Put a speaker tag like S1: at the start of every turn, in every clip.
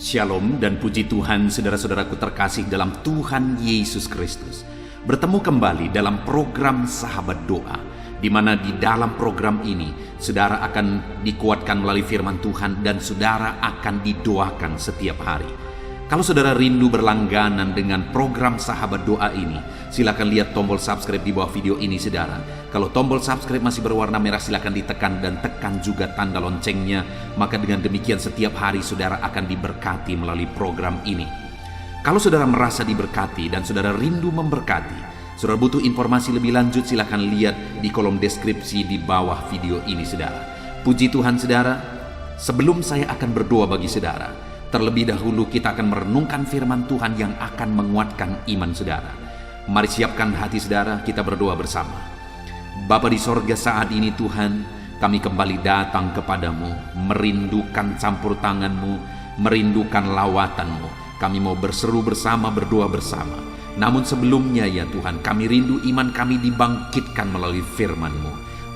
S1: Shalom dan puji Tuhan saudara-saudaraku terkasih dalam Tuhan Yesus Kristus. Bertemu kembali dalam program Sahabat Doa, di mana di dalam program ini saudara akan dikuatkan melalui firman Tuhan dan saudara akan didoakan setiap hari. Kalau saudara rindu berlangganan dengan program Sahabat Doa ini, silakan lihat tombol subscribe di bawah video ini saudara. Kalau tombol subscribe masih berwarna merah, silakan ditekan dan tekan juga tanda loncengnya. Maka dengan demikian setiap hari saudara akan diberkati melalui program ini. Kalau saudara merasa diberkati dan saudara rindu memberkati, saudara butuh informasi lebih lanjut, silakan lihat di kolom deskripsi di bawah video ini saudara. Puji Tuhan saudara, sebelum saya akan berdoa bagi saudara, terlebih dahulu kita akan merenungkan firman Tuhan yang akan menguatkan iman saudara. Mari siapkan hati saudara, kita berdoa bersama. Bapa di sorga, saat ini Tuhan, kami kembali datang kepadamu, merindukan campur tanganmu, merindukan lawatanmu. Kami mau berseru bersama, berdoa bersama. Namun sebelumnya ya Tuhan, kami rindu iman kami dibangkitkan melalui firman-Mu.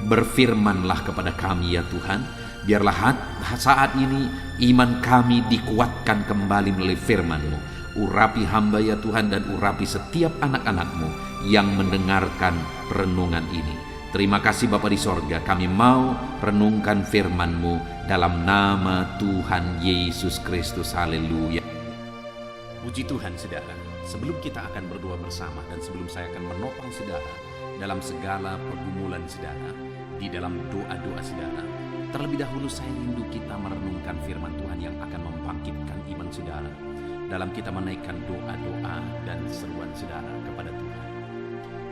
S1: Berfirmanlah kepada kami ya Tuhan, biarlah saat ini iman kami dikuatkan kembali melalui firman-Mu. Urapi hamba ya Tuhan dan urapi setiap anak-anak-Mu yang mendengarkan renungan ini. Terima kasih Bapa di sorga, kami mau renungkan firman-Mu dalam nama Tuhan Yesus Kristus. Haleluya. Puji Tuhan saudara, sebelum kita akan berdoa bersama dan sebelum saya akan menopang saudara dalam segala pergumulan saudara, di dalam doa-doa saudara, terlebih dahulu saya rindu kita merenungkan firman Tuhan yang akan membangkitkan iman saudara dalam kita menaikkan doa-doa dan seruan saudara kepada Tuhan.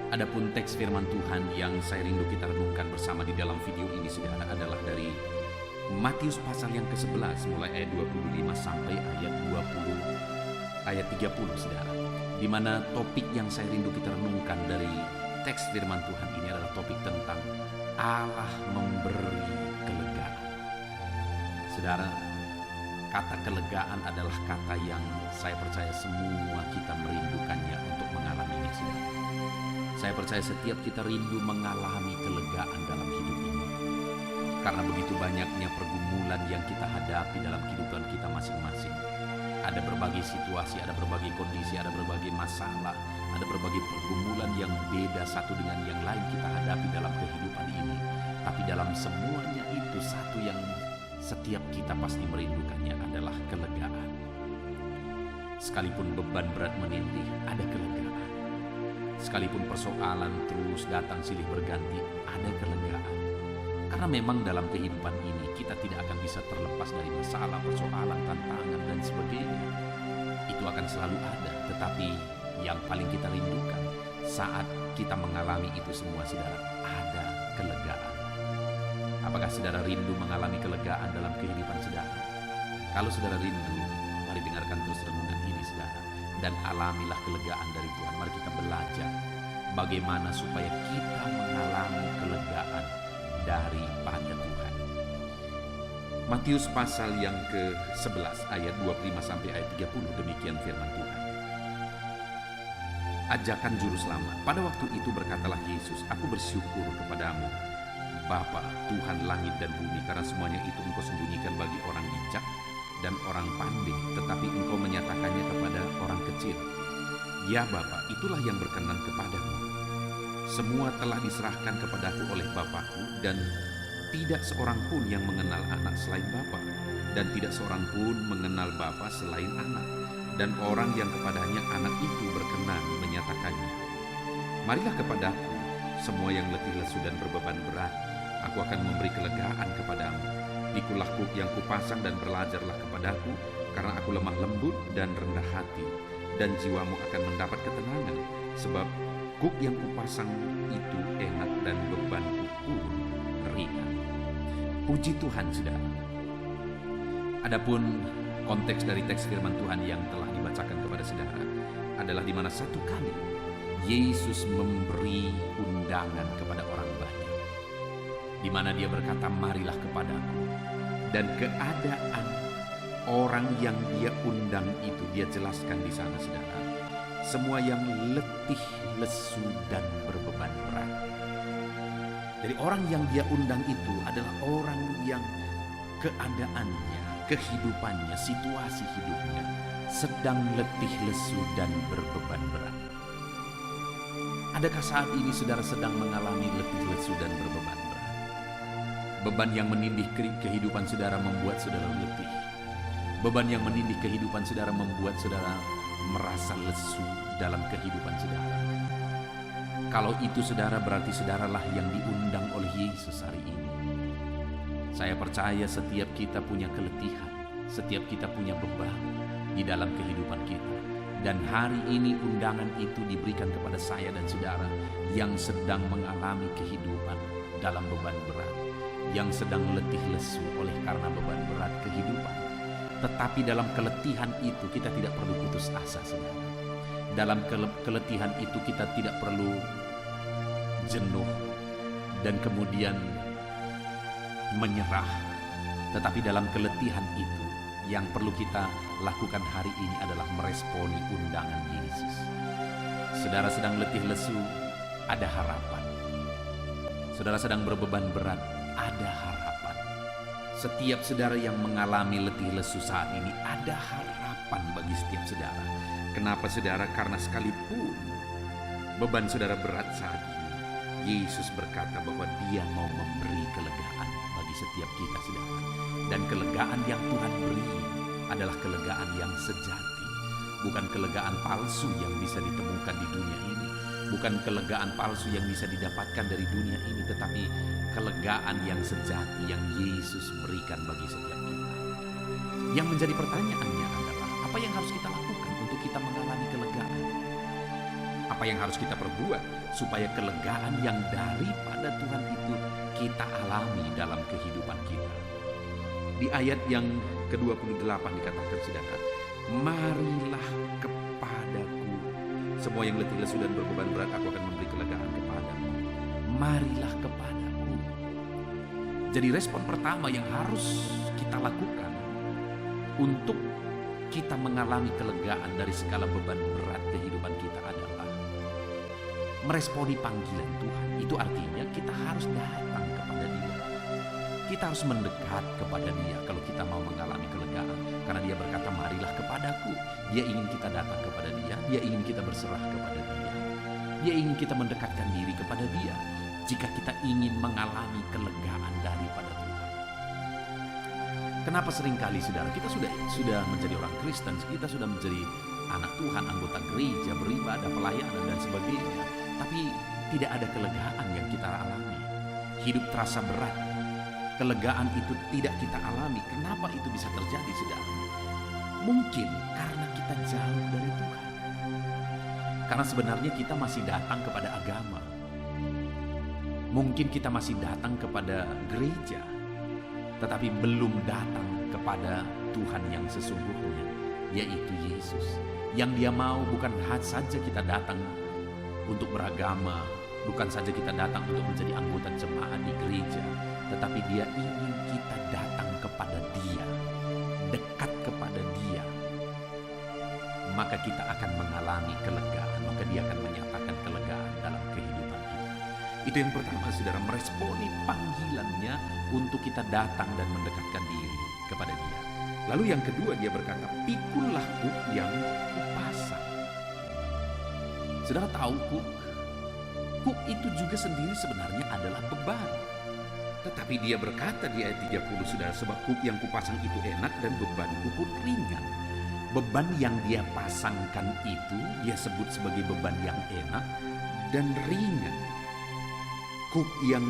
S1: Adapun teks firman Tuhan yang saya rindu kita renungkan bersama di dalam video ini saudara adalah dari Matius pasal yang ke-11 mulai ayat 25 sampai ayat 30 saudara. Di mana topik yang saya rindu kita renungkan dari teks firman Tuhan ini adalah topik tentang Allah memberi kelegaan. Saudara, kata kelegaan adalah kata yang saya percaya semua kita merindukannya untuk mengalaminya saudara. Saya percaya setiap kita rindu mengalami kelegaan dalam hidup ini. Karena begitu banyaknya pergumulan yang kita hadapi dalam kehidupan kita masing-masing. Ada berbagai situasi, ada berbagai kondisi, ada berbagai masalah, ada berbagai pergumulan yang beda satu dengan yang lain kita hadapi dalam kehidupan ini. Tapi dalam semuanya itu satu yang setiap kita pasti merindukannya adalah kelegaan. Sekalipun beban berat menindih, ada kelegaan. Sekalipun persoalan terus datang silih berganti, ada kelegaan. Karena memang dalam kehidupan ini kita tidak akan bisa terlepas dari masalah, persoalan, tantangan dan sebagainya. Itu akan selalu ada, tetapi yang paling kita rindukan saat kita mengalami itu semua saudara, ada kelegaan. Apakah saudara rindu mengalami kelegaan dalam kehidupan saudara? Kalau saudara rindu, mari dengarkan terus renungan ini saudara, dan alamilah kelegaan dari Tuhan. Mari kita belajar bagaimana supaya kita mengalami kelegaan daripada Tuhan. Matius pasal yang ke-11 ayat 25 sampai ayat 30, demikian firman Tuhan. Ajakan juru selamat. Pada waktu itu berkatalah Yesus, "Aku bersyukur kepadamu, Bapa, Tuhan langit dan bumi, karena semuanya itu Engkau sembunyikan bagi orang bijak dan orang pandai, tetapi Engkau menyatakannya kepada orang kecil. Ya Bapa, itulah yang berkenan kepadamu. Semua telah diserahkan kepadaku oleh Bapakku, dan tidak seorang pun yang mengenal anak selain Bapa, dan tidak seorang pun mengenal Bapa selain anak, dan orang yang kepadanya anak itu berkenan menyatakannya. Marilah kepadaku, semua yang letih lesu dan berbeban berat, aku akan memberi kelegaan kepadamu. Pikulah kuk yang kupasang dan belajarlah kepadaku, karena aku lemah lembut dan rendah hati, dan jiwamu akan mendapat ketenangan, sebab kuk yang kupasang itu enak dan bebanku pun ringan." Puji Tuhan saudara. Adapun konteks dari teks firman Tuhan yang telah dibacakan kepada saudara adalah di mana satu kali Yesus memberi undangan kepada orang banyak, di mana dia berkata, "Marilah kepadaku." Dan keadaan orang yang dia undang itu dia jelaskan di sana saudara. Semua yang letih, lesu dan berbeban berat. Jadi orang yang dia undang itu adalah orang yang keadaannya kehidupannya, situasi hidupnya sedang letih lesu dan berbeban berat. Adakah saat ini saudara sedang mengalami letih lesu dan berbeban berat? Beban yang menindih kehidupan saudara membuat saudara letih. Beban yang menindih kehidupan saudara membuat saudara merasa lesu dalam kehidupan saudara. Kalau itu saudara, berarti saudaralah yang diundang oleh Yesus hari ini. Saya percaya setiap kita punya keletihan, setiap kita punya beban di dalam kehidupan kita. Dan hari ini undangan itu diberikan kepada saya dan saudara yang sedang mengalami kehidupan dalam beban berat, yang sedang letih lesu oleh karena beban berat kehidupan. Tetapi dalam keletihan itu kita tidak perlu putus asa, saudara. Dalam keletihan itu kita tidak perlu jenuh dan kemudian menyerah. Tetapi dalam keletihan itu yang perlu kita lakukan hari ini adalah meresponi undangan Yesus. Saudara sedang letih lesu, ada harapan. Saudara sedang berbeban berat, ada harapan. Setiap saudara yang mengalami letih lesu saat ini, ada harapan bagi setiap saudara. Kenapa saudara? Karena sekalipun beban saudara berat saat ini, Yesus berkata bahwa Dia mau memberi kelegaan bagi setiap kita, saudara. Dan kelegaan yang Tuhan beri adalah kelegaan yang sejati. Bukan kelegaan palsu yang bisa ditemukan di dunia ini. Bukan kelegaan palsu yang bisa didapatkan dari dunia ini. Tetapi kelegaan yang sejati yang Yesus berikan bagi setiap kita. Yang menjadi pertanyaannya adalah, apa yang harus kita lakukan untuk kita mengalami kelegaan? Apa yang harus kita perbuat supaya kelegaan yang daripada Tuhan itu kita alami dalam kehidupan kita? Di ayat yang ke-28 dikatakan, saudara, marilah kepadaku, semua yang letih lesu dan berbeban berat, aku akan memberi kelegaan kepadamu. Marilah kepadaku. Jadi respon pertama yang harus kita lakukan untuk kita mengalami kelegaan dari segala beban berat kehidupan kita adalah meresponi panggilan Tuhan. Itu artinya kita harus datang kepada Dia. Kita harus mendekat kepada Dia kalau kita mau mengalami kelegaan. Karena Dia berkata, marilah kepadaku. Dia ingin kita datang kepada Dia. Dia ingin kita berserah kepada Dia. Dia ingin kita mendekatkan diri kepada Dia jika kita ingin mengalami kelegaan daripada Tuhan. Kenapa seringkali, saudara, kita sudah menjadi orang Kristen, kita sudah menjadi anak Tuhan, anggota gereja, beribadah, pelayanan dan sebagainya, tapi tidak ada kelegaan yang kita alami. Hidup terasa berat. Kelegaan itu tidak kita alami. Kenapa itu bisa terjadi, saudara? Mungkin karena kita jauh dari Tuhan. Karena sebenarnya kita masih datang kepada agama. Mungkin kita masih datang kepada gereja, tetapi belum datang kepada Tuhan yang sesungguhnya, yaitu Yesus. Yang Dia mau bukan saja kita datang untuk beragama, bukan saja kita datang untuk menjadi anggota jemaat di gereja, tetapi Dia ingin kita datang kepada Dia, dekat kepada Dia. Maka kita akan mengalami kelegaan, maka Dia akan menyatakan kelegaan dalam kehidupan kita. Itu yang pertama, saudara, meresponi panggilannya untuk kita datang dan mendekatkan diri kepada Dia. Lalu yang kedua, Dia berkata, pikullah kuk yang kupasang. Saudara tahu kuk itu juga sendiri sebenarnya adalah beban. Tetapi Dia berkata di ayat 30, saudara, sebab kuk yang kupasang itu enak dan bebanku pun ringan. Beban yang Dia pasangkan itu Dia sebut sebagai beban yang enak dan ringan. Kuk yang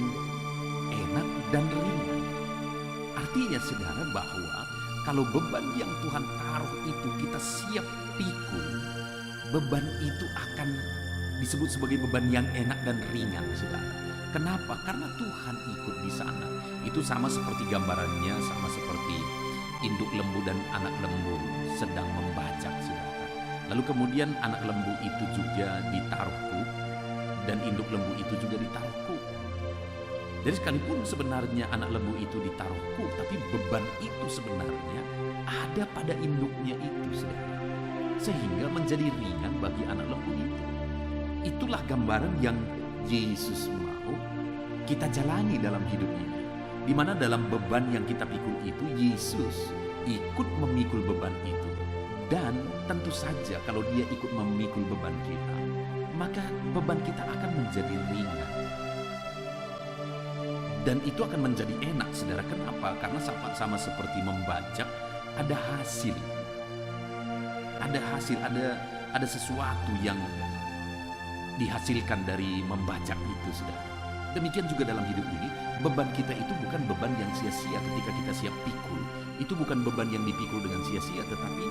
S1: enak dan ringan. Artinya, saudara, bahwa kalau beban yang Tuhan taruh itu kita siap pikul, beban itu akan disebut sebagai beban yang enak dan ringan, saudara. Kenapa? Karena Tuhan ikut di sana. Itu sama seperti gambarannya, sama seperti induk lembu dan anak lembu sedang membajak, saudara. Lalu kemudian anak lembu itu juga ditaruh kuk dan induk lembu itu juga ditaruh kuk. Jadi sekalipun sebenarnya anak lembu itu ditaruh kuk, tapi beban itu sebenarnya ada pada induknya itu, saudara. Sehingga menjadi ringan bagi anak lembu itu. Itulah gambaran yang Yesus mau kita jalani dalam hidup ini. Di mana dalam beban yang kita pikul itu, Yesus ikut memikul beban itu. Dan tentu saja kalau dia ikut memikul beban kita, maka beban kita akan menjadi ringan. Dan itu akan menjadi enak, saudara. Kenapa? Karena sama seperti membajak, ada hasil. Ada hasil, ada sesuatu yang dihasilkan dari membajak itu, saudara. Demikian juga dalam hidup ini, beban kita itu bukan beban yang sia-sia ketika kita siap pikul. Itu bukan beban yang dipikul dengan sia-sia, tetapi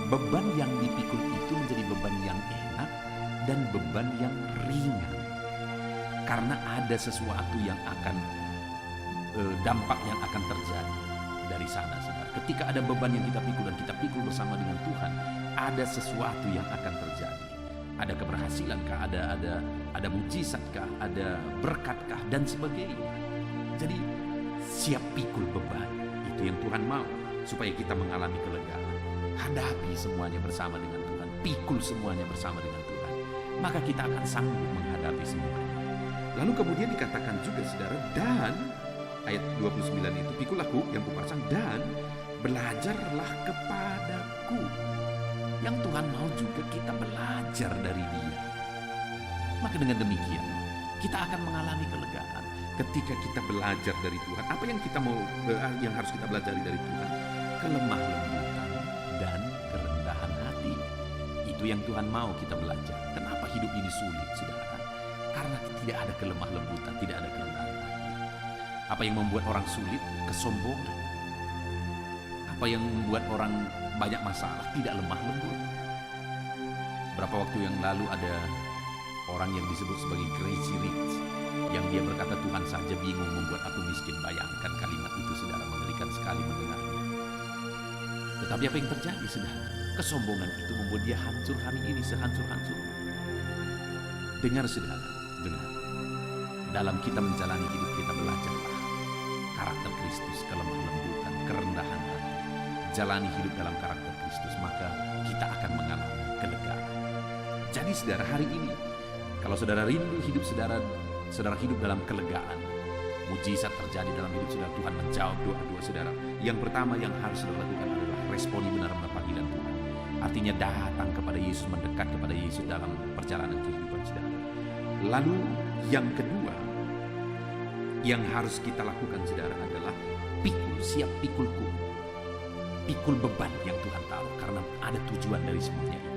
S1: beban yang dipikul itu menjadi beban yang enak dan beban yang ringan. Karena ada sesuatu yang akan, dampak yang akan terjadi dari sana, saudara. Ketika ada beban yang kita pikul dan kita pikul bersama dengan Tuhan, ada sesuatu yang akan terjadi. Ada keberhasilankah, ada mujizatkah, ada berkatkah, dan sebagainya. Jadi siap pikul beban, itu yang Tuhan mau, supaya kita mengalami kelegaan. Hadapi semuanya bersama dengan Tuhan, pikul semuanya bersama dengan Tuhan, maka kita akan sanggup menghadapi semuanya. Lalu kemudian dikatakan juga, saudara, dan ayat 29 itu, pikul aku yang kupasang dan belajarlah kepadaku. Yang Tuhan mau juga kita belajar dari Dia. Maka dengan demikian kita akan mengalami kelegaan ketika kita belajar dari Tuhan. Apa yang kita mau, yang harus kita belajar dari Tuhan? Kelemah lembutan dan kerendahan hati. Itu yang Tuhan mau kita belajar. Kenapa hidup ini sulit, saudara? Karena tidak ada kelemah lembutan, tidak ada kerendahan hati. Apa yang membuat orang sulit? Kesombongan. Apa yang membuat orang banyak masalah? Tidak lemah lembut. Berapa waktu yang lalu ada orang yang disebut sebagai crazy rich, yang dia berkata, Tuhan saja bingung membuat aku miskin. Bayangkan kalimat itu, saudara, mengerikan sekali mendengarnya. Tetapi apa yang terjadi, saudara? Kesombongan itu membuat dia hancur hari ini sehancur-hancur. Dengar, saudara, dengar. Dalam kita menjalani hidup, kita belajarlah karakter Kristus, kelemah lembutan, kerendahan hati. Jalani hidup dalam karakter Kristus, maka kita akan mengalami kelegaan. Jadi, saudara, hari ini kalau saudara rindu hidup saudara hidup dalam kelegaan, mujizat terjadi dalam hidup saudara, Tuhan menjawab doa-doa saudara. Yang pertama yang harus saudara lakukan adalah responi benar-benar panggilan Tuhan. Artinya datang kepada Yesus, mendekat kepada Yesus dalam perjalanan kehidupan saudara. Lalu yang kedua yang harus kita lakukan, saudara, adalah pikul, siap pikulku. Pikul beban yang Tuhan taruh, karena ada tujuan dari semuanya itu.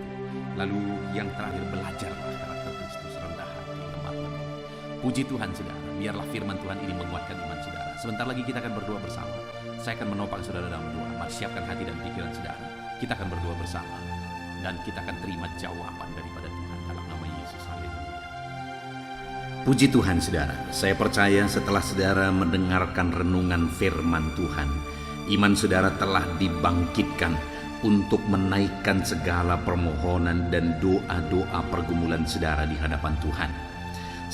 S1: Lalu yang terakhir, belajarlah karakter Kristus, rendah hati, lemah lembut. Puji Tuhan, saudara, biarlah firman Tuhan ini menguatkan iman saudara. Sebentar lagi kita akan berdoa bersama. Saya akan menopang saudara dalam doa. Mari siapkan hati dan pikiran saudara. Kita akan berdoa bersama dan kita akan terima jawaban daripada Tuhan dalam nama Yesus. Haleluya. Puji Tuhan, saudara. Saya percaya setelah saudara mendengarkan renungan firman Tuhan, iman saudara telah dibangkitkan untuk menaikkan segala permohonan dan doa-doa pergumulan saudara di hadapan Tuhan.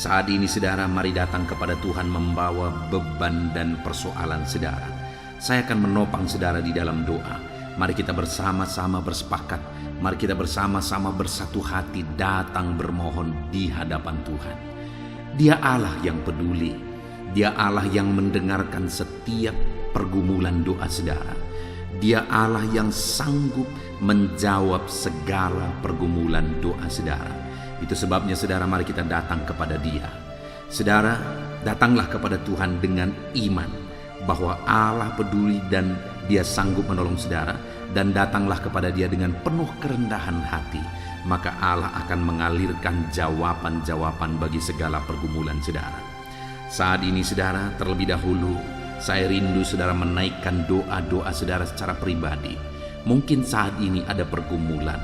S1: Saat ini, saudara, mari datang kepada Tuhan membawa beban dan persoalan saudara. Saya akan menopang saudara di dalam doa. Mari kita bersama-sama bersepakat. Mari kita bersama-sama bersatu hati datang bermohon di hadapan Tuhan. Dia Allah yang peduli. Dia Allah yang mendengarkan setiap pergumulan doa saudara. Dia Allah yang sanggup menjawab segala pergumulan doa saudara. Itu sebabnya, saudara, mari kita datang kepada Dia. Saudara, datanglah kepada Tuhan dengan iman bahwa Allah peduli dan Dia sanggup menolong saudara. Dan datanglah kepada Dia dengan penuh kerendahan hati. Maka Allah akan mengalirkan jawaban-jawaban bagi segala pergumulan saudara. Saat ini, saudara, terlebih dahulu saya rindu saudara menaikkan doa-doa saudara secara pribadi. Mungkin saat ini ada pergumulan,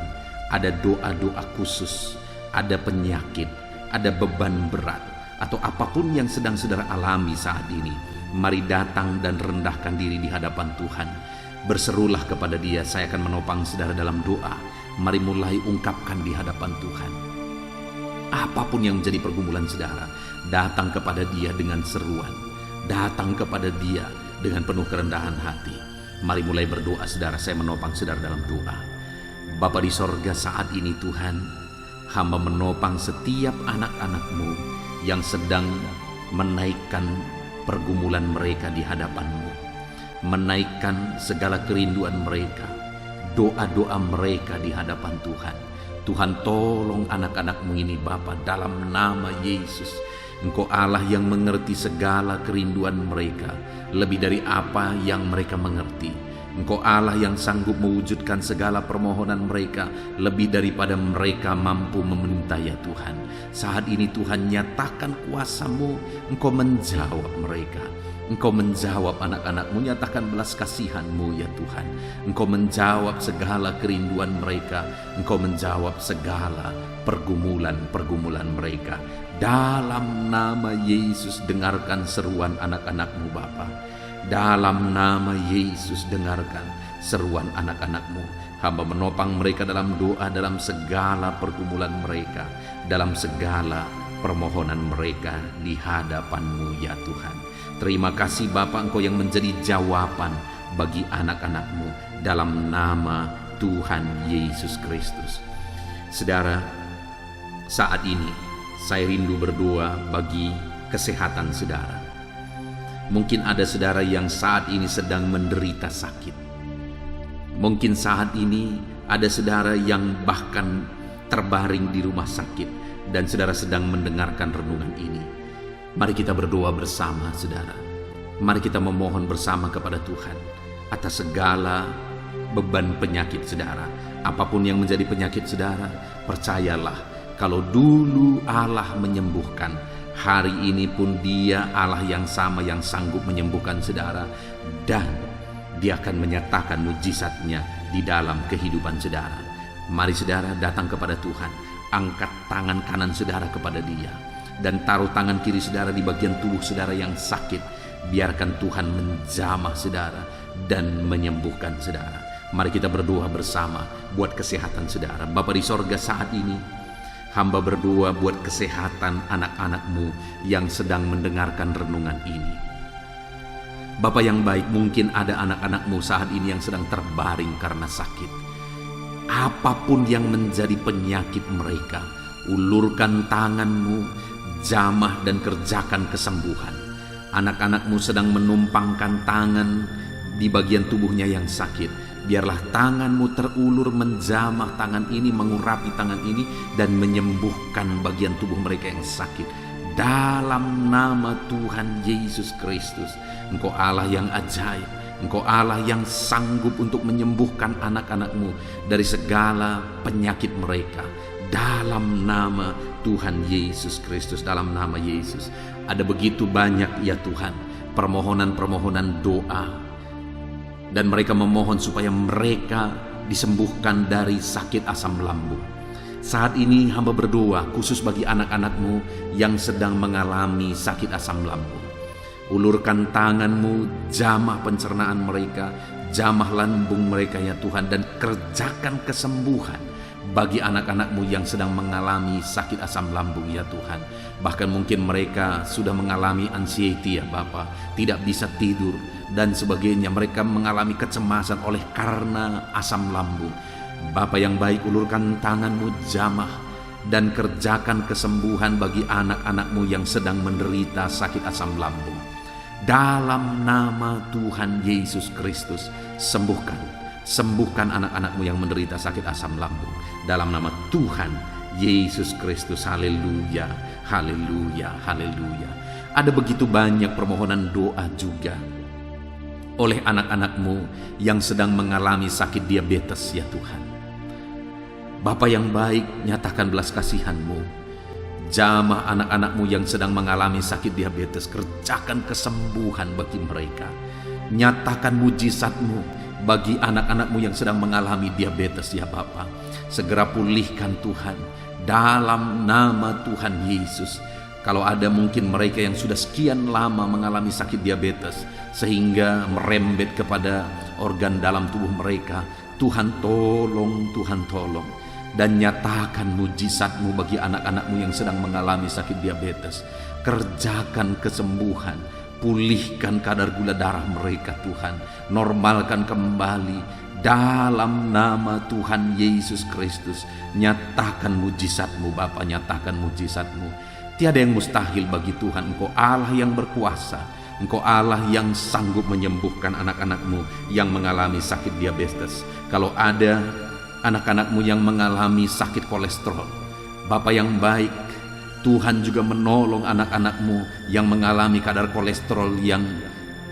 S1: ada doa-doa khusus, ada penyakit, ada beban berat, atau apapun yang sedang saudara alami saat ini. Mari datang dan rendahkan diri di hadapan Tuhan. Berserulah kepada Dia. Saya akan menopang saudara dalam doa. Mari mulai ungkapkan di hadapan Tuhan. Apapun yang menjadi pergumulan saudara, datang kepada Dia dengan seruan. Datang kepada Dia dengan penuh kerendahan hati. Mari mulai berdoa, saudara. Saya menopang saudara dalam doa. Bapa di sorga, saat ini Tuhan, hamba menopang setiap anak-anak-Mu yang sedang menaikkan pergumulan mereka di hadapan-Mu. menaikkan segala kerinduan mereka, doa-doa mereka di hadapan Tuhan. Tuhan, tolong anak-anak-Mu ini Bapa, dalam nama Yesus. Engkau Allah yang mengerti segala kerinduan mereka, lebih dari apa yang mereka mengerti. Engkau Allah yang sanggup mewujudkan segala permohonan mereka, lebih daripada mereka mampu meminta ya Tuhan. Saat ini Tuhan, nyatakan kuasa-Mu, Engkau menjawab mereka. Engkau menjawab anak-anak-Mu, nyatakan belas kasihan-Mu ya Tuhan. Engkau menjawab segala kerinduan mereka. Engkau menjawab segala pergumulan-pergumulan mereka. Dalam nama Yesus, dengarkan seruan anak-anak-Mu Bapa. Dalam nama Yesus, dengarkan seruan anak-anak-Mu. Hamba menopang mereka dalam doa, dalam segala pergumulan mereka, dalam segala permohonan mereka di hadapan-Mu ya Tuhan. Terima kasih Bapa, Engkau yang menjadi jawaban bagi anak-anak-Mu, dalam nama Tuhan Yesus Kristus. Saudara, saat ini saya rindu berdoa bagi kesehatan saudara. Mungkin ada saudara yang saat ini sedang menderita sakit. Mungkin saat ini ada saudara yang bahkan terbaring di rumah sakit dan saudara sedang mendengarkan renungan ini. Mari kita berdoa bersama saudara. Mari kita memohon bersama kepada Tuhan atas segala beban penyakit saudara. Apapun yang menjadi penyakit saudara, percayalah kalau dulu Allah menyembuhkan, hari ini pun Dia Allah yang sama yang sanggup menyembuhkan saudara, dan Dia akan menyatakan mujizatnya di dalam kehidupan saudara. Mari saudara datang kepada Tuhan, angkat tangan kanan saudara kepada Dia, dan taruh tangan kiri saudara di bagian tubuh saudara yang sakit. Biarkan Tuhan menjamah saudara dan menyembuhkan saudara. Mari kita berdoa bersama buat kesehatan saudara. Bapa di sorga, saat ini hamba berdoa buat kesehatan anak-anak-Mu yang sedang mendengarkan renungan ini. Bapa yang baik, mungkin ada anak-anak-Mu saat ini yang sedang terbaring karena sakit. Apapun yang menjadi penyakit mereka, ulurkan tangan-Mu, jamah dan kerjakan kesembuhan. Anak-anak-Mu sedang menumpangkan tangan di bagian tubuhnya yang sakit. Biarlah tangan-Mu terulur menjamah tangan ini, mengurapi tangan ini, dan menyembuhkan bagian tubuh mereka yang sakit. Dalam nama Tuhan Yesus Kristus, Engkau Allah yang ajaib. Engkau Allah yang sanggup untuk menyembuhkan anak-anak-Mu dari segala penyakit mereka. Dalam nama Tuhan Yesus Kristus, dalam nama Yesus. Ada begitu banyak ya Tuhan permohonan-permohonan doa, dan mereka memohon supaya mereka disembuhkan dari sakit asam lambung. Saat ini hamba berdoa khusus bagi anak-anak-Mu yang sedang mengalami sakit asam lambung. Ulurkan tangan-Mu, jamah pencernaan mereka, jamah lambung mereka ya Tuhan, dan kerjakan kesembuhan bagi anak-anak-Mu yang sedang mengalami sakit asam lambung ya Tuhan. Bahkan mungkin mereka sudah mengalami anxiety ya Bapa, tidak bisa tidur dan sebagainya. Mereka mengalami kecemasan oleh karena asam lambung. Bapa yang baik, ulurkan tangan-Mu, jamah dan kerjakan kesembuhan bagi anak-anak-Mu yang sedang menderita sakit asam lambung. Dalam nama Tuhan Yesus Kristus, sembuhkan anak-anak-Mu yang menderita sakit asam lambung. Dalam nama Tuhan Yesus Kristus, haleluya, haleluya, haleluya. Ada begitu banyak permohonan doa juga oleh anak-anak-Mu yang sedang mengalami sakit diabetes ya Tuhan. Bapa yang baik, nyatakan belas kasihan-Mu. Jamah anak-anak-Mu yang sedang mengalami sakit diabetes, kerjakan kesembuhan bagi mereka. Nyatakan mujizat-Mu bagi anak-anak-Mu yang sedang mengalami diabetes ya Bapa. Segera pulihkan Tuhan dalam nama Tuhan Yesus. Kalau ada mungkin mereka yang sudah sekian lama mengalami sakit diabetes sehingga merembet kepada organ dalam tubuh mereka, Tuhan tolong, Tuhan tolong, dan nyatakan mujizat-Mu bagi anak-anak-Mu yang sedang mengalami sakit diabetes. Kerjakan kesembuhan, pulihkan kadar gula darah mereka Tuhan, normalkan kembali dalam nama Tuhan Yesus Kristus. Nyatakan mujizat-Mu Bapa, nyatakan mujizat-Mu. Tiada yang mustahil bagi Tuhan. Engkau Allah yang berkuasa. Engkau Allah yang sanggup menyembuhkan anak-anak-Mu yang mengalami sakit diabetes. Kalau ada anak-anak-Mu yang mengalami sakit kolesterol, Bapa yang baik, Tuhan juga menolong anak-anak-Mu yang mengalami kadar kolesterol yang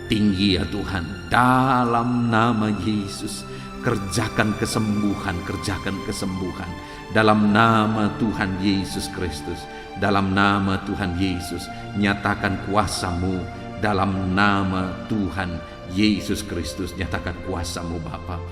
S1: tinggi ya Tuhan. Dalam nama Yesus, kerjakan kesembuhan, kerjakan kesembuhan. Dalam nama Tuhan Yesus Kristus, dalam nama Tuhan Yesus, nyatakan kuasa-Mu. Dalam nama Tuhan Yesus Kristus, nyatakan kuasa-Mu Bapa.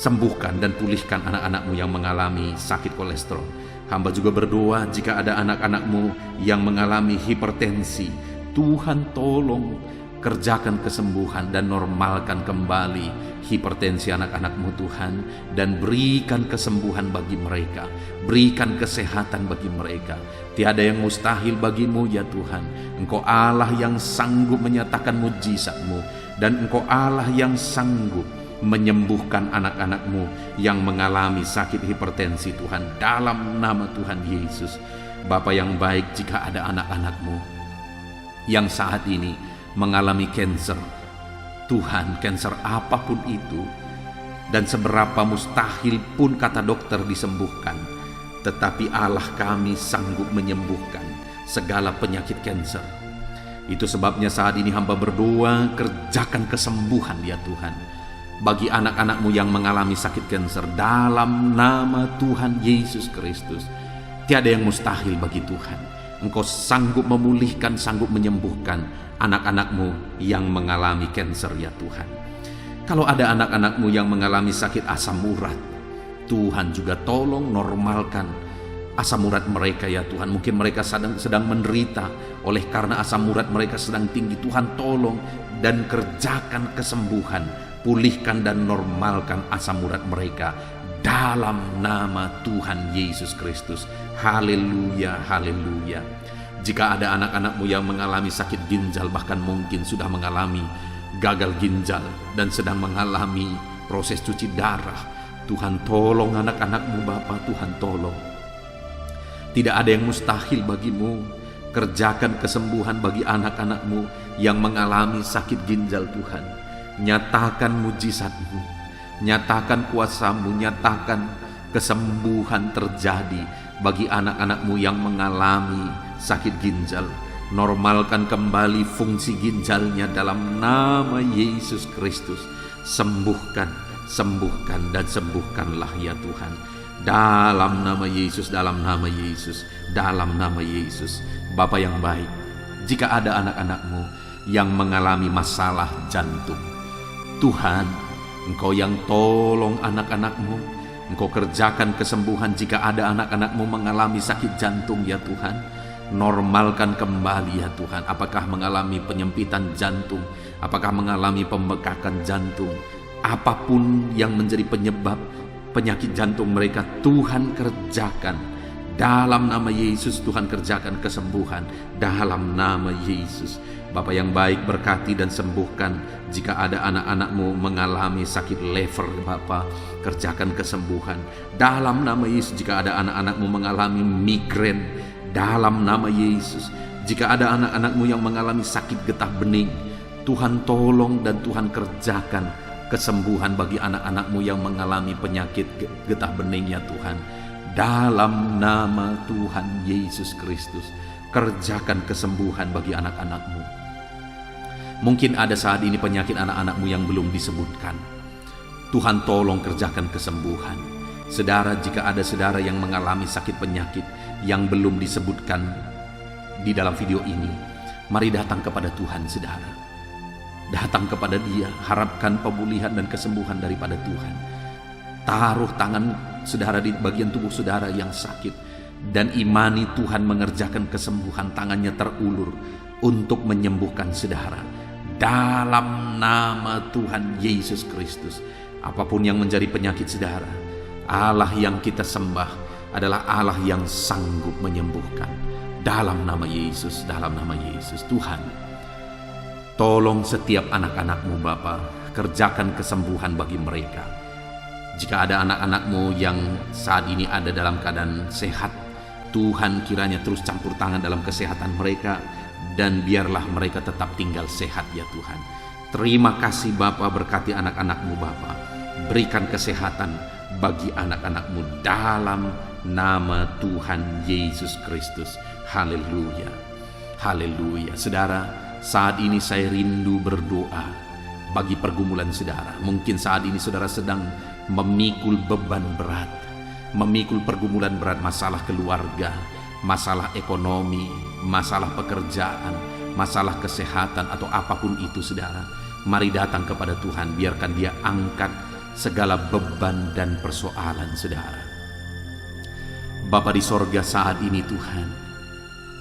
S1: Sembuhkan dan pulihkan anak-anak-Mu yang mengalami sakit kolesterol. Hamba juga berdoa jika ada anak-anak-Mu yang mengalami hipertensi, Tuhan tolong kerjakan kesembuhan dan normalkan kembali hipertensi anak-anak-Mu Tuhan, dan berikan kesembuhan bagi mereka, berikan kesehatan bagi mereka. Tiada yang mustahil bagi-Mu ya Tuhan. Engkau Allah yang sanggup menyatakan mujizat-Mu, dan Engkau Allah yang sanggup menyembuhkan anak-anak-Mu yang mengalami sakit hipertensi Tuhan, dalam nama Tuhan Yesus. Bapa yang baik, jika ada anak-anak-Mu yang saat ini mengalami cancer, Tuhan, cancer apapun itu, dan seberapa mustahil pun kata dokter disembuhkan, tetapi Allah kami sanggup menyembuhkan segala penyakit cancer. Itu sebabnya saat ini hamba berdoa, kerjakan kesembuhan ya Tuhan bagi anak-anak-Mu yang mengalami sakit cancer, dalam nama Tuhan Yesus Kristus. Tiada yang mustahil bagi Tuhan. Engkau sanggup memulihkan, sanggup menyembuhkan anak-anak-Mu yang mengalami cancer ya Tuhan. Kalau ada anak-anak-Mu yang mengalami sakit asam urat, Tuhan juga tolong normalkan asam urat mereka ya Tuhan. Mungkin mereka sedang menderita oleh karena asam urat mereka sedang tinggi. Tuhan tolong dan kerjakan kesembuhan, pulihkan dan normalkan asam urat mereka dalam nama Tuhan Yesus Kristus. Haleluya, haleluya. Jika ada anak-anak-Mu yang mengalami sakit ginjal, bahkan mungkin sudah mengalami gagal ginjal dan sedang mengalami proses cuci darah, Tuhan tolong anak-anak-Mu Bapa, Tuhan tolong. Tidak ada yang mustahil bagi-Mu. Kerjakan kesembuhan bagi anak-anak-Mu yang mengalami sakit ginjal Tuhan. Nyatakan mujizat-Mu, nyatakan kuasa-Mu, nyatakan kesembuhan terjadi bagi anak-anak-Mu yang mengalami sakit ginjal. Normalkan kembali fungsi ginjalnya dalam nama Yesus Kristus. Sembuhkan, sembuhkan dan sembuhkanlah ya Tuhan. Dalam nama Yesus, dalam nama Yesus, dalam nama Yesus. Bapa yang baik, jika ada anak-anak-Mu yang mengalami masalah jantung, Tuhan, Engkau yang tolong anak-anak-Mu. Engkau kerjakan kesembuhan jika ada anak-anak-Mu mengalami sakit jantung ya Tuhan. Normalkan kembali ya Tuhan. Apakah mengalami penyempitan jantung, apakah mengalami pembekakan jantung, apapun yang menjadi penyebab penyakit jantung mereka, Tuhan kerjakan. Dalam nama Yesus, Tuhan kerjakan kesembuhan dalam nama Yesus. Bapa yang baik, berkati dan sembuhkan jika ada anak-anak-Mu mengalami sakit lever Bapa, kerjakan kesembuhan dalam nama Yesus. Jika ada anak-anak-Mu mengalami migrain, dalam nama Yesus. Jika ada anak-anak-Mu yang mengalami sakit getah bening, Tuhan tolong dan Tuhan kerjakan kesembuhan bagi anak-anak-Mu yang mengalami penyakit getah bening ya Tuhan. Dalam nama Tuhan Yesus Kristus, kerjakan kesembuhan bagi anak-anak-Mu. Mungkin ada saat ini penyakit anak-anak-Mu yang belum disebutkan. Tuhan tolong kerjakan kesembuhan. Saudara, jika ada saudara yang mengalami sakit penyakit yang belum disebutkan di dalam video ini, mari datang kepada Tuhan saudara. Datang kepada Dia, harapkan pemulihan dan kesembuhan daripada Tuhan. Taruh tangan saudara di bagian tubuh saudara yang sakit dan imani Tuhan mengerjakan kesembuhan. Tangannya terulur untuk menyembuhkan saudara. Dalam nama Tuhan Yesus Kristus, apapun yang menjadi penyakit saudara, Allah yang kita sembah adalah Allah yang sanggup menyembuhkan. Dalam nama Yesus, dalam nama Yesus. Tuhan, tolong setiap anak-anak-Mu Bapa, kerjakan kesembuhan bagi mereka. Jika ada anak-anak-Mu yang saat ini ada dalam keadaan sehat, Tuhan kiranya terus campur tangan dalam kesehatan mereka. dan biarlah mereka tetap tinggal sehat ya Tuhan. Terima kasih Bapa, berkati anak-anak-Mu Bapa. Berikan kesehatan bagi anak-anak-Mu dalam nama Tuhan Yesus Kristus. Haleluya. Haleluya. Saudara, saat ini saya rindu berdoa bagi pergumulan saudara. Mungkin saat ini saudara sedang memikul beban berat, memikul pergumulan berat, masalah keluarga, masalah ekonomi, masalah pekerjaan, masalah kesehatan, atau apapun itu saudara. Mari datang kepada Tuhan, biarkan Dia angkat segala beban dan persoalan saudara. Bapa di sorga, saat ini Tuhan,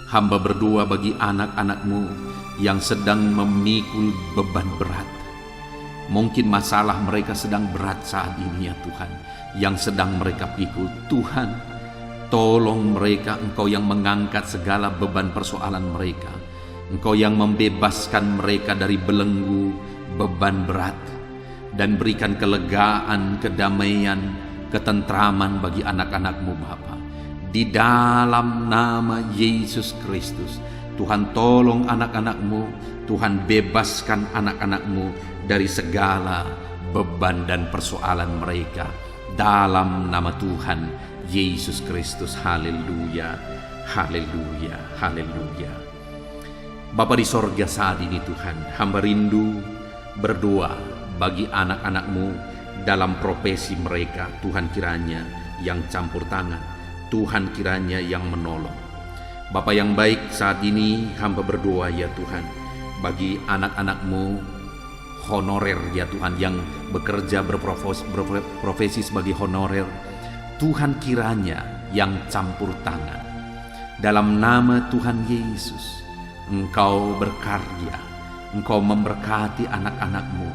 S1: hamba berdoa bagi anak-anak-Mu yang sedang memikul beban berat. Mungkin masalah mereka sedang berat saat ini ya Tuhan, yang sedang mereka pikul. Tuhan, tolong mereka, Engkau yang mengangkat segala beban persoalan mereka. Engkau yang membebaskan mereka dari belenggu beban berat, dan berikan kelegaan, kedamaian, ketentraman bagi anak-anak-Mu Bapa. Di dalam nama Yesus Kristus, Tuhan tolong anak-anak-Mu, Tuhan bebaskan anak-anak-Mu dari segala beban dan persoalan mereka. Dalam nama Tuhan Yesus Kristus. Haleluya, haleluya, haleluya. Bapa di sorga, saat ini Tuhan, hamba rindu berdoa bagi anak-anak-Mu dalam profesi mereka. Tuhan kiranya yang campur tangan, Tuhan kiranya yang menolong. Bapa yang baik, saat ini hamba berdoa ya Tuhan bagi anak-anak-Mu honorer ya Tuhan, yang bekerja berprofesi sebagai honorer. Tuhan kiranya yang campur tangan. Dalam nama Tuhan Yesus, Engkau berkarya, Engkau memberkati anak-anak-Mu.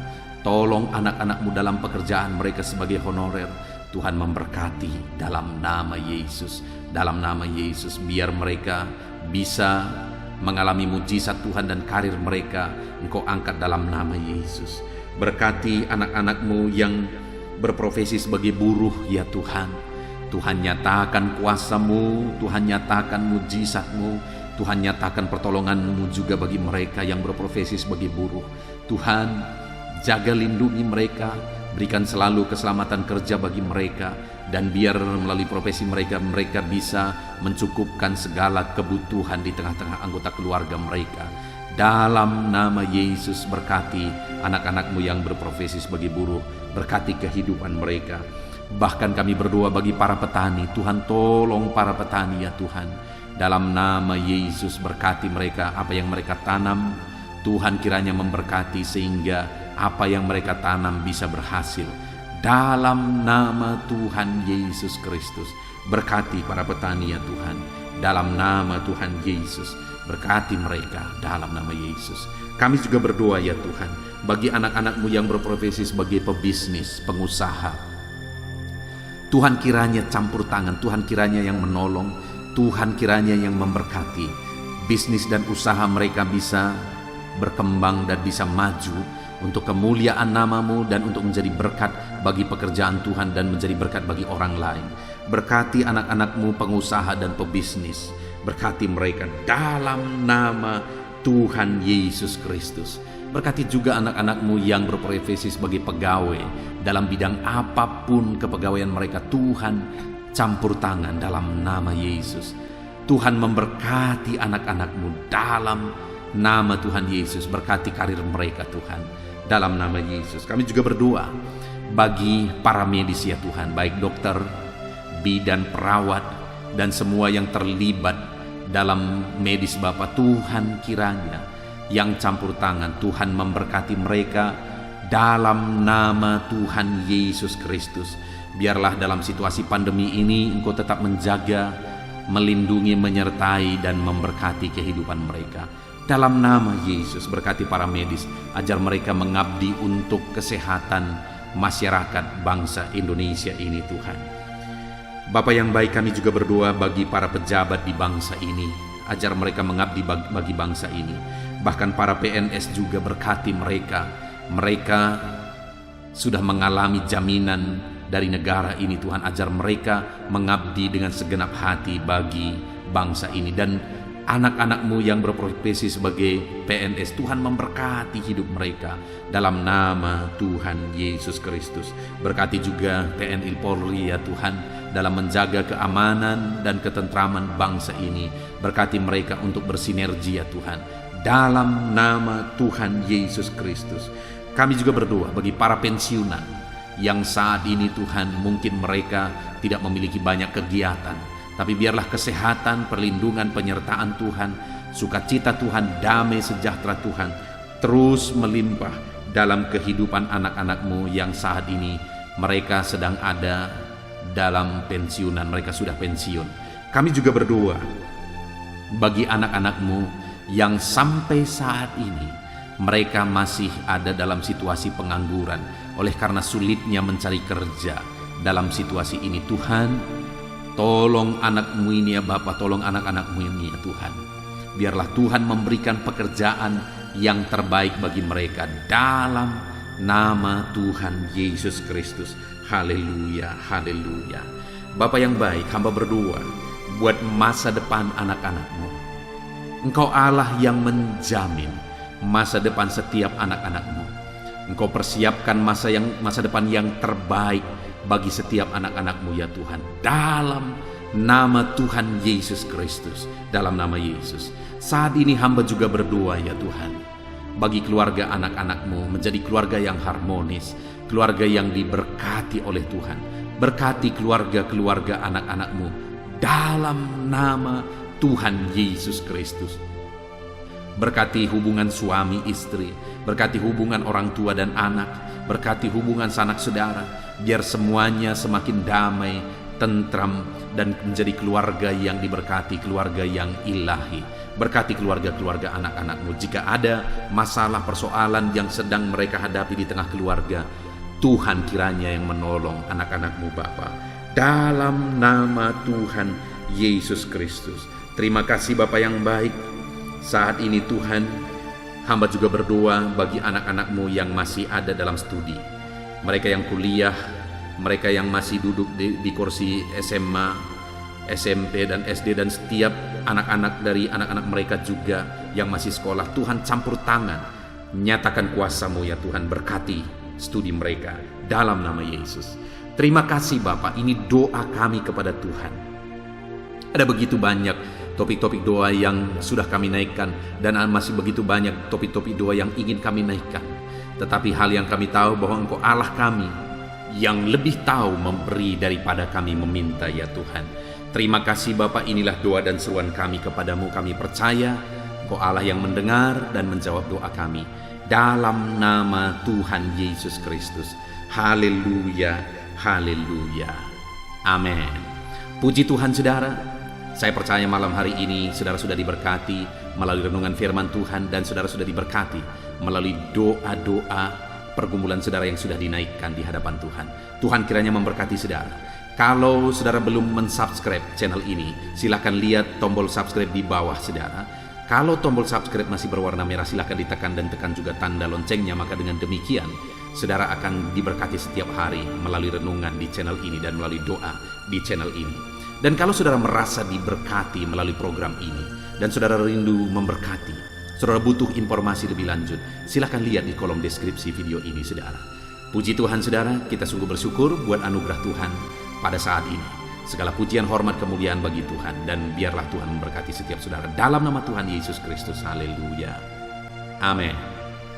S1: Tolong anak-anak-Mu dalam pekerjaan mereka sebagai honorer. Tuhan memberkati dalam nama Yesus. Dalam nama Yesus, biar mereka bisa mengalami mujizat Tuhan, dan karir mereka Engkau angkat dalam nama Yesus. Berkati anak-anak-Mu yang berprofesi sebagai buruh ya Tuhan. Tuhan nyatakan kuasa-Mu, Tuhan nyatakan mujizat-Mu, Tuhan nyatakan pertolongan-Mu juga bagi mereka yang berprofesi sebagai buruh. Tuhan, jaga lindungi mereka, berikan selalu keselamatan kerja bagi mereka, dan biar melalui profesi mereka, mereka bisa mencukupkan segala kebutuhan di tengah-tengah anggota keluarga mereka. Dalam nama Yesus, berkati anak-anak-Mu yang berprofesi sebagai buruh, berkati kehidupan mereka. Bahkan kami berdoa bagi para petani. Tuhan tolong para petani ya Tuhan. Dalam nama Yesus, berkati mereka, apa yang mereka tanam, Tuhan kiranya memberkati sehingga apa yang mereka tanam bisa berhasil. Dalam nama Tuhan Yesus Kristus, berkati para petani ya Tuhan. Dalam nama Tuhan Yesus, berkati mereka dalam nama Yesus. Kami juga berdoa ya Tuhan bagi anak-anak-Mu yang berprofesi sebagai pebisnis, pengusaha. Tuhan kiranya campur tangan, Tuhan kiranya yang menolong, Tuhan kiranya yang memberkati. Bisnis dan usaha mereka bisa berkembang dan bisa maju untuk kemuliaan nama-Mu, dan untuk menjadi berkat bagi pekerjaan Tuhan dan menjadi berkat bagi orang lain. Berkati anak-anak-Mu pengusaha dan pebisnis. Berkati mereka dalam nama Tuhan Yesus Kristus. Berkati juga anak-anak-Mu yang berprofesi sebagai pegawai dalam bidang apapun kepegawaian mereka. Tuhan campur tangan dalam nama Yesus. Tuhan memberkati anak-anak-Mu dalam nama Tuhan Yesus. Berkati karir mereka Tuhan dalam nama Yesus. Kami juga berdoa bagi para medis ya Tuhan, baik dokter, bidan, perawat, dan semua yang terlibat dalam medis Bapa. Tuhan kiranya yang campur tangan, Tuhan memberkati mereka dalam nama Tuhan Yesus Kristus. Biarlah dalam situasi pandemi ini Engkau tetap menjaga, melindungi, menyertai, dan memberkati kehidupan mereka. Dalam nama Yesus, berkati para medis, ajar mereka mengabdi untuk kesehatan masyarakat bangsa Indonesia ini Tuhan. Bapa yang baik, kami juga berdoa bagi para pejabat di bangsa ini, ajar mereka mengabdi bagi bangsa ini. Bahkan para PNS juga, berkati mereka. Mereka sudah mengalami jaminan dari negara ini Tuhan, ajar mereka mengabdi dengan segenap hati bagi bangsa ini. Dan anak-anak-Mu yang berprofesi sebagai PNS. Tuhan memberkati hidup mereka dalam nama Tuhan Yesus Kristus. Berkati juga TNI Polri ya Tuhan, dalam menjaga keamanan dan ketentraman bangsa ini. Berkati mereka untuk bersinergi ya Tuhan, dalam nama Tuhan Yesus Kristus. Kami juga berdoa bagi para pensiunan yang saat ini Tuhan mungkin mereka tidak memiliki banyak kegiatan, tapi biarlah kesehatan, perlindungan, penyertaan Tuhan, sukacita Tuhan, damai sejahtera Tuhan terus melimpah dalam kehidupan anak-anak-Mu yang saat ini mereka sedang ada dalam pensiunan, mereka sudah pensiun. Kami juga berdoa bagi anak-anak-Mu yang sampai saat ini mereka masih ada dalam situasi pengangguran oleh karena sulitnya mencari kerja. Dalam situasi ini Tuhan, tolong anak-Mu ini ya Bapa, tolong anak-anak-Mu ini ya Tuhan. Biarlah Tuhan memberikan pekerjaan yang terbaik bagi mereka dalam nama Tuhan Yesus Kristus. Haleluya, haleluya. Bapa yang baik, hamba berdoa buat masa depan anak-anak-Mu. Engkau Allah yang menjamin masa depan setiap anak-anak-Mu. Engkau persiapkan masa depan yang terbaik bagi setiap anak-anak-Mu ya Tuhan, dalam nama Tuhan Yesus Kristus. Dalam nama Yesus, saat ini hamba juga berdoa ya Tuhan, bagi keluarga anak-anak-Mu menjadi keluarga yang harmonis, keluarga yang diberkati oleh Tuhan. Berkati keluarga-keluarga anak-anak-Mu dalam nama Tuhan Yesus Kristus. Berkati hubungan suami istri, berkati hubungan orang tua dan anak, berkati hubungan sanak saudara, biar semuanya semakin damai, tentram, dan menjadi keluarga yang diberkati, keluarga yang ilahi. Berkati keluarga-keluarga anak-anak-Mu. Jika ada masalah persoalan yang sedang mereka hadapi di tengah keluarga, Tuhan kiranya yang menolong anak-anak-Mu Bapa, dalam nama Tuhan Yesus Kristus. Terima kasih Bapa yang baik. Saat ini Tuhan, hamba juga berdoa bagi anak-anak-Mu yang masih ada dalam studi, mereka yang kuliah, mereka yang masih duduk di kursi SMA, SMP dan SD, dan setiap anak-anak dari anak-anak mereka juga yang masih sekolah. Tuhan campur tangan, nyatakan kuasa-Mu ya Tuhan, berkati studi mereka dalam nama Yesus. Terima kasih Bapa, ini doa kami kepada Tuhan. Ada begitu banyak topik-topik doa yang sudah kami naikkan, dan masih begitu banyak topik-topik doa yang ingin kami naikkan. Tetapi hal yang kami tahu bahwa Engkau Allah kami yang lebih tahu memberi daripada kami meminta ya Tuhan. Terima kasih Bapa, inilah doa dan seruan kami kepadamu. Kami percaya Engkau Allah yang mendengar dan menjawab doa kami, dalam nama Tuhan Yesus Kristus. Haleluya, haleluya, amin. Puji Tuhan saudara. Saya percaya malam hari ini saudara sudah diberkati melalui renungan firman Tuhan, dan saudara sudah diberkati melalui doa-doa pergumulan saudara yang sudah dinaikkan di hadapan Tuhan. Tuhan kiranya memberkati saudara. Kalau saudara belum mensubscribe channel ini, silakan lihat tombol subscribe di bawah saudara. Kalau tombol subscribe masih berwarna merah, silakan ditekan dan tekan juga tanda loncengnya. Maka dengan demikian saudara akan diberkati setiap hari melalui renungan di channel ini dan melalui doa di channel ini. Dan kalau saudara merasa diberkati melalui program ini, dan saudara rindu memberkati, saudara butuh informasi lebih lanjut, silakan lihat di kolom deskripsi video ini saudara. Puji Tuhan saudara, kita sungguh bersyukur buat anugerah Tuhan pada saat ini. Segala pujian, hormat, kemuliaan bagi Tuhan, dan biarlah Tuhan memberkati setiap saudara dalam nama Tuhan Yesus Kristus. Haleluya, amin.